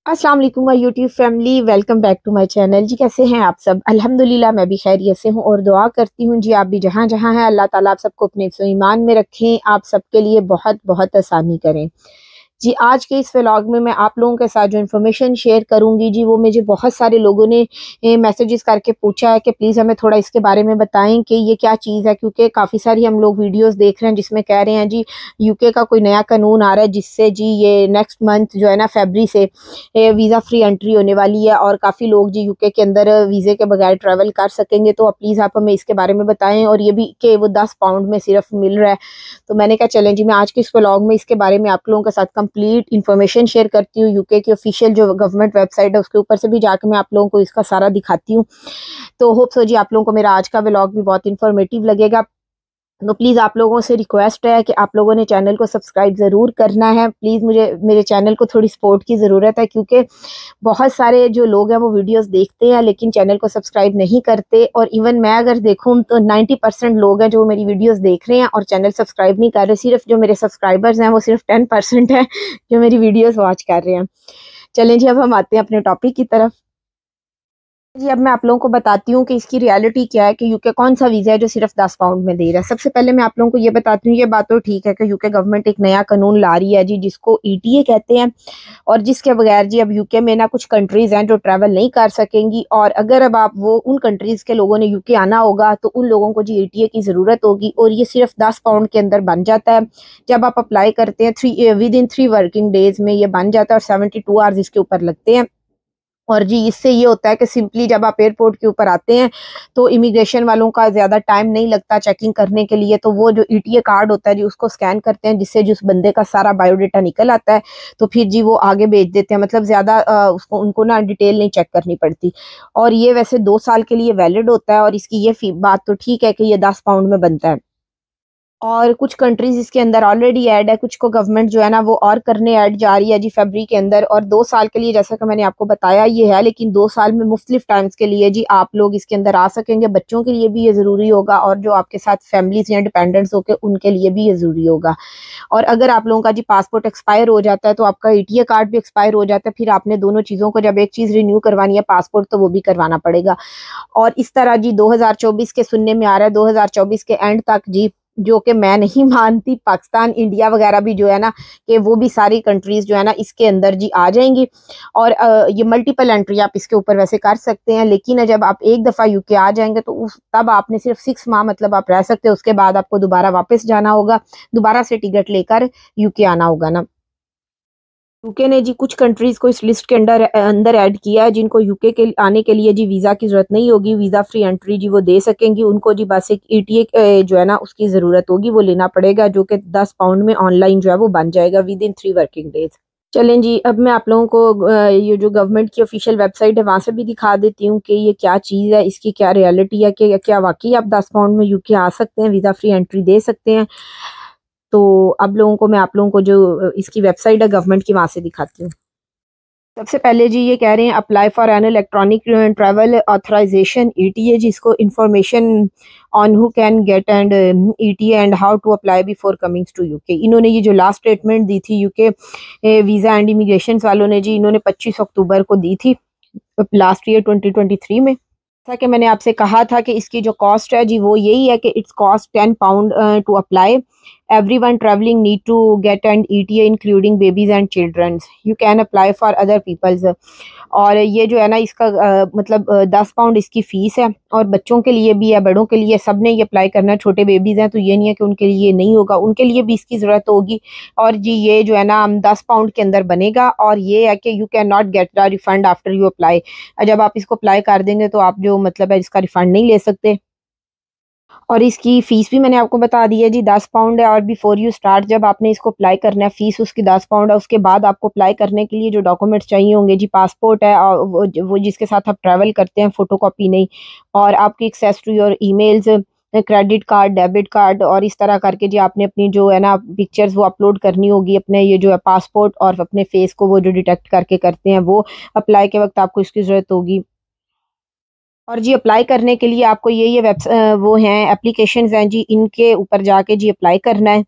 अस्सलाम वालेकुम my YouTube family, welcome back to my channel. जी कैसे हैं आप सब? अल्हम्दुलिल्लाह मैं भी खैरियत से हूँ और दुआ करती हूँ जी आप भी जहाँ जहाँ हैं अल्लाह ताला आप सबको अपने ईमान में रखें, आप सबके लिए बहुत बहुत आसानी करें। जी आज के इस व्लॉग में मैं आप लोगों के साथ जो इन्फॉर्मेशन शेयर करूँगी जी वो मुझे बहुत सारे लोगों ने मैसेजेस करके पूछा है कि प्लीज़ हमें थोड़ा इसके बारे में बताएं कि ये क्या चीज़ है, क्योंकि काफ़ी सारी हम लोग वीडियोस देख रहे हैं जिसमें कह रहे हैं जी यूके का कोई नया कानून आ रहा है जिससे जी ये नेक्स्ट मंथ जो है ना फरवरी से वीज़ा फ्री एंट्री होने वाली है और काफ़ी लोग जी यूके के अंदर वीज़े के बगैर ट्रैवल कर सकेंगे। तो प्लीज़ आप हमें इसके बारे में बताएं और ये भी कि वो 10 पाउंड में सिर्फ मिल रहा है। तो मैंने कहा चलें जी मैं आज के इस व्लॉग में इसके बारे में आप लोगों के साथ कंप्लीट इन्फॉर्मेशन शेयर करती हूँ। यूके की ऑफिशियल जो गवर्नमेंट वेबसाइट है उसके ऊपर से भी जाकर मैं आप लोगों को इसका सारा दिखाती हूँ। तो होप सो जी आप लोगों को मेरा आज का व्लॉग भी बहुत इन्फॉर्मेटिव लगेगा। तो प्लीज़ आप लोगों से रिक्वेस्ट है कि आप लोगों ने चैनल को सब्सक्राइब ज़रूर करना है। प्लीज़ मुझे मेरे चैनल को थोड़ी सपोर्ट की ज़रूरत है, क्योंकि बहुत सारे जो लोग हैं वो वीडियोस देखते हैं लेकिन चैनल को सब्सक्राइब नहीं करते। और इवन मैं अगर देखूं तो 90% लोग हैं जो मेरी वीडियोस देख रहे हैं और चैनल सब्सक्राइब नहीं कर रहे। सिर्फ जो मेरे सब्सक्राइबर्स हैं वो सिर्फ 10% है जो मेरी वीडियोस वॉच कर रहे हैं। चलें जी अब हम आते हैं अपने टॉपिक की तरफ। जी अब मैं आप लोगों को बताती हूँ कि इसकी रियलिटी क्या है कि यूके कौन सा वीज़ा है जो सिर्फ 10 पाउंड में दे रहा है। सबसे पहले मैं आप लोगों को ये बताती हूँ, ये बात तो ठीक है कि यूके गवर्नमेंट एक नया कानून ला रही है जी जिसको ईटीए कहते हैं और जिसके बगैर जी अब यूके में ना कुछ कंट्रीज हैं जो ट्रैवल नहीं कर सकेंगी। और अगर अब आप वो उन कंट्रीज के लोगों ने यूके आना होगा तो उन लोगों को जी ईटीए की ज़रूरत होगी और ये सिर्फ 10 पाउंड के अंदर बन जाता है। जब आप अप्लाई करते हैं विद इन 3 वर्किंग डेज में ये बन जाता है और 72 आवर्स इसके ऊपर लगते हैं। और जी इससे ये होता है कि सिंपली जब आप एयरपोर्ट के ऊपर आते हैं तो इमिग्रेशन वालों का ज़्यादा टाइम नहीं लगता चेकिंग करने के लिए। तो वो जो ईटीए कार्ड होता है जी उसको स्कैन करते हैं जिससे जो उस बंदे का सारा बायोडाटा निकल आता है। तो फिर जी वो आगे भेज देते हैं, मतलब ज़्यादा उसको उनको ना डिटेल नहीं चेक करनी पड़ती। और ये वैसे 2 साल के लिए वैलिड होता है और इसकी ये बात तो ठीक है कि ये 10 पाउंड में बनता है। और कुछ कंट्रीज इसके अंदर ऑलरेडी ऐड है, कुछ को गवर्नमेंट जो है ना वो और करने ऐड जा रही है जी फरवरी के अंदर। और 2 साल के लिए जैसा कि मैंने आपको बताया ये है, लेकिन 2 साल में मुख्तलिफ टाइम्स के लिए जी आप लोग इसके अंदर आ सकेंगे। बच्चों के लिए भी ये ज़रूरी होगा और जो आपके साथ फैमिलीज या डिपेंडेंट्स होके उनके लिए भी ये ज़रूरी होगा। और अगर आप लोगों का जी पासपोर्ट एक्सपायर हो जाता है तो आपका ईटीए कार्ड भी एक्सपायर हो जाता है, फिर आपने दोनों चीज़ों को जब एक चीज़ रिन्यू करवानी है पासपोर्ट तो वो भी करवाना पड़ेगा। और इस तरह जी 2024 के सुनने में आ रहा है 2024 के एंड तक जी, जो कि मैं नहीं मानती, पाकिस्तान इंडिया वगैरह भी जो है ना कि वो भी सारी कंट्रीज जो है ना इसके अंदर जी आ जाएंगी। और ये मल्टीपल एंट्री आप इसके ऊपर वैसे कर सकते हैं, लेकिन जब आप एक दफ़ा यूके आ जाएंगे तो तब आपने सिर्फ 6 माह मतलब आप रह सकते हैं, उसके बाद आपको दोबारा वापस जाना होगा, दोबारा से टिकट लेकर यूके आना होगा ना। यूके ने जी कुछ कंट्रीज को इस लिस्ट के अंदर अंदर ऐड किया है जिनको यूके के आने के लिए जी वीज़ा की ज़रूरत नहीं होगी, वीज़ा फ्री एंट्री जी वो दे सकेंगी। उनको जी बस एक ईटीए जो है ना उसकी ज़रूरत होगी, वो लेना पड़ेगा जो कि 10 पाउंड में ऑनलाइन जो है वो बन जाएगा विद इन 3 वर्किंग डेज। चलें जी अब मैं आप लोगों को ये जो गवर्नमेंट की ऑफिशियल वेबसाइट है वहाँ से भी दिखा देती हूँ कि ये क्या चीज़ है, इसकी क्या रियलिटी है कि क्या वाकई आप 10 पाउंड में यूके आ सकते हैं, वीज़ा फ्री एंट्री दे सकते हैं। तो अब लोगों को मैं आप लोगों को जो इसकी वेबसाइट है गवर्नमेंट की वहाँ से दिखाती हूँ। सबसे पहले जी ये कह रहे हैं apply for an electronic travel authorisation ETA, जिसको information on who can get and ETA and how to apply before coming to UK. इन्होंने ये जो लास्ट स्टेटमेंट दी थी यूके वीज़ा एंड इमिग्रेशन वालों ने जी, इन्होंने 25 अक्टूबर को दी थी लास्ट ईयर 2023 में। जैसा कि मैंने आपसे कहा था कि इसकी जो कॉस्ट है जी वो यही है कि it's cost 10 pound to apply. Everyone travelling need to get and ETA including babies and childrens, you can apply for other peoples. और ये जो है ना इसका मतलब 10 पाउंड इसकी फ़ीस है और बच्चों के लिए भी है, बड़ों के लिए, सब ने ये अप्लाई करना है। छोटे बेबीज़ हैं तो ये नहीं है कि उनके लिए नहीं होगा, उनके लिए भी इसकी ज़रूरत होगी। और जी ये जो है ना 10 पाउंड के अंदर बनेगा और ये है कि you can not get the refund after you apply. जब आप इसको अप्लाई कर देंगे तो आप जो मतलब है इसका रिफंड नहीं ले सकते। और इसकी फ़ीस भी मैंने आपको बता दी है जी 10 पाउंड है। और बिफोर यू स्टार्ट जब आपने इसको अप्लाई करना है फ़ीस उसकी 10 पाउंड है। उसके बाद आपको अप्लाई करने के लिए जो डॉक्यूमेंट्स चाहिए होंगे जी, पासपोर्ट है और वो जिसके साथ आप ट्रैवल करते हैं, फ़ोटोकॉपी नहीं, और आपकी access to your emails, credit card, debit card, और इस तरह करके जी आपने अपनी जो है ना पिक्चर्स वो अपलोड करनी होगी, अपने ये जो है पासपोर्ट और अपने फेस को वो जो डिटेक्ट करके करते हैं वो अप्लाई के वक्त आपको इसकी ज़रूरत होगी। और जी अप्लाई करने के लिए आपको ये वो हैं एप्लीकेशंस हैं जी, इनके ऊपर जाके जी अप्लाई करना है।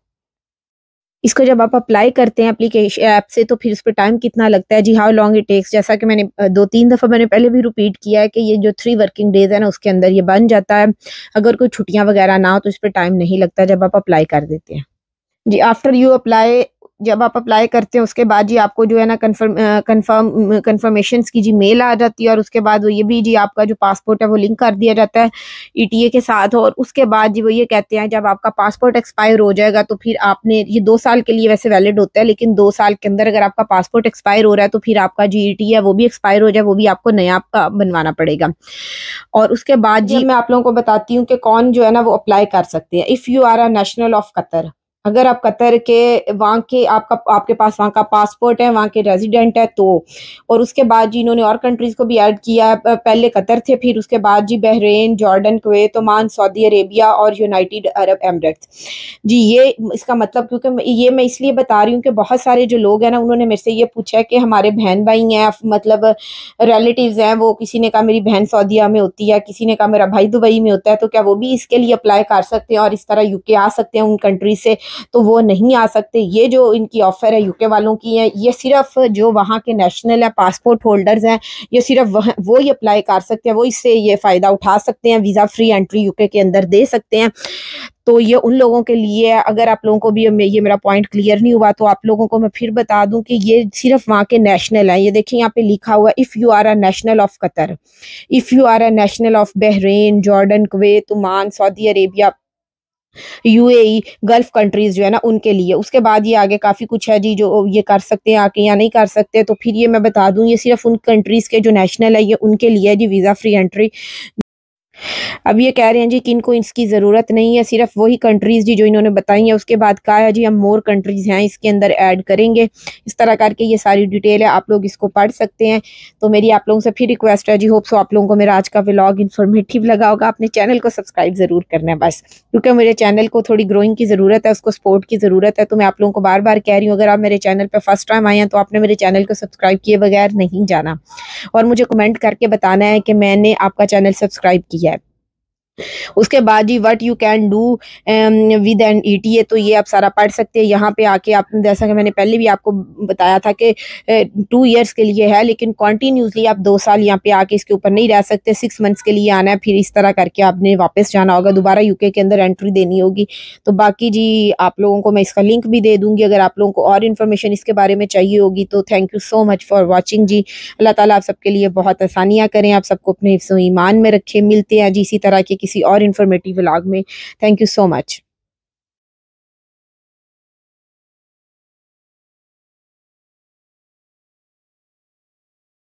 इसको जब आप अप्लाई करते हैं एप्लीकेशन ऐप से तो फिर उस पे टाइम कितना लगता है जी, हाउ लॉन्ग इट टेक्स, जैसा कि मैंने 2-3 दफ़ा मैंने पहले भी रिपीट किया है कि ये जो 3 वर्किंग डेज़ है ना उसके अंदर ये बन जाता है। अगर कोई छुट्टियाँ वगैरह ना हो तो इस पे टाइम नहीं लगता जब आप अप्लाई कर देते हैं। जी, आफ्टर यू अप्लाई, जब आप अप्लाई करते हैं उसके बाद जी आपको जो है ना कन्फर्मेशंस की जी मेल आ जाती है, और उसके बाद वो ये भी जी आपका जो पासपोर्ट है वो लिंक कर दिया जाता है ईटीए के साथ। और उसके बाद जी वो ये कहते हैं जब आपका पासपोर्ट एक्सपायर हो जाएगा तो फिर आपने ये 2 साल के लिए वैसे वैलिड होता है, लेकिन 2 साल के अंदर अगर आपका पासपोर्ट एक्सपायर हो रहा है तो फिर आपका जो ईटीए है वो भी एक्सपायर हो जाए, वो भी आपको नया आपका बनवाना पड़ेगा। और उसके बाद जी मैं आप लोगों को बताती हूँ कि कौन जो है ना वो अप्लाई कर सकते हैं। If you are a national of Qatar, अगर आप कतर के वहाँ के आपके पास वहाँ का पासपोर्ट है, वहाँ के रेजिडेंट है तो। और उसके बाद जी इन्होंने और कंट्रीज़ को भी ऐड किया है। पहले कतर थे, फिर उसके बाद जी Bahrain, Jordan, Kuwait, Oman, Saudi Arabia और यूनाइटेड अरब एमिरेट्स। जी ये इसका मतलब, क्योंकि ये मैं इसलिए बता रही हूँ कि बहुत सारे जो लोग हैं ना उन्होंने मेरे से ये पूछा है कि हमारे बहन भाई हैं, मतलब रिलेटिव्स हैं, वो किसी ने कहा मेरी बहन सऊदीया में होती है, किसी ने कहा मेरा भाई दुबई में होता है, तो क्या वो भी इसके लिए अप्लाई कर सकते हैं और इस तरह यूके आ सकते हैं उन कंट्री से? तो वो नहीं आ सकते। ये जो इनकी ऑफ़र है यूके वालों की है, ये सिर्फ जो वहाँ के नेशनल है, पासपोर्ट होल्डर्स हैं, ये सिर्फ वो ही अप्लाई कर सकते हैं, वो इससे ये फ़ायदा उठा सकते हैं, वीज़ा फ्री एंट्री यूके के अंदर दे सकते हैं। तो ये उन लोगों के लिए है। अगर आप लोगों को भी ये मेरा पॉइंट क्लियर नहीं हुआ तो आप लोगों को मैं फिर बता दूं कि ये सिर्फ वहाँ के नेशनल हैं। ये देखिए यहाँ पे लिखा हुआ है, if you are a national of Qatar, if you are a national of Bahrain, Jordan, Kuwait, Oman, Saudi Arabia, UAE, Gulf countries जो है ना उनके लिए। उसके बाद ये आगे काफ़ी कुछ है जी जो ये कर सकते हैं आके या नहीं कर सकते। तो फिर ये मैं बता दूं, ये सिर्फ उन कंट्रीज़ के जो नेशनल है ये उनके लिए है जी वीज़ा फ्री एंट्री। अब ये कह रहे हैं जी कि इनको इसकी ज़रूरत नहीं है, सिर्फ वही कंट्रीज़ जी जो इन्होंने बताई हैं। उसके बाद कहा है जी हम मोर कंट्रीज़ हैं इसके अंदर ऐड करेंगे। इस तरह करके ये सारी डिटेल है, आप लोग इसको पढ़ सकते हैं। तो मेरी आप लोगों से फिर रिक्वेस्ट है जी, होप सो आप लोगों को मेरा आज का व्लॉग इन्फॉर्मेटिव लगा होगा। अपने चैनल को सब्सक्राइब ज़रूर करना है बस, क्योंकि मेरे चैनल को थोड़ी ग्रोइंग की ज़रूरत है, उसको सपोर्ट की ज़रूरत है। तो मैं आप लोगों को बार बार कह रही हूँ, अगर आप मेरे चैनल पर फर्स्ट टाइम आए हैं तो आपने मेरे चैनल को सब्सक्राइब किए बगैर नहीं जाना, और मुझे कमेंट करके बताना है कि मैंने आपका चैनल सब्सक्राइब किया है। उसके बाद जी what you can do with an ETA, तो ये आप सारा पढ़ सकते हैं। यहाँ पे आके आप, जैसा कि मैंने पहले भी आपको बताया था कि 2 ईयर्स के लिए है, लेकिन कॉन्टीन्यूसली आप 2 साल यहाँ पे आके इसके ऊपर नहीं रह सकते। 6 मंथ्स के लिए आना है, फिर इस तरह करके आपने वापस जाना होगा, दोबारा यूके के अंदर एंट्री देनी होगी। तो बाकी जी आप लोगों को मैं इसका लिंक भी दे दूँगी, अगर आप लोगों को और इन्फॉर्मेशन इसके बारे में चाहिए होगी। तो thank you so much for watching जी। अल्लाह ताला आप सबके लिए बहुत आसानियाँ करें, आप सबको अपने हिफ्ज़-ओ-ईमान में रखें। मिलते हैं जी इसी तरह के किसी और इन्फॉर्मेटिव व्लॉग में। Thank you so much.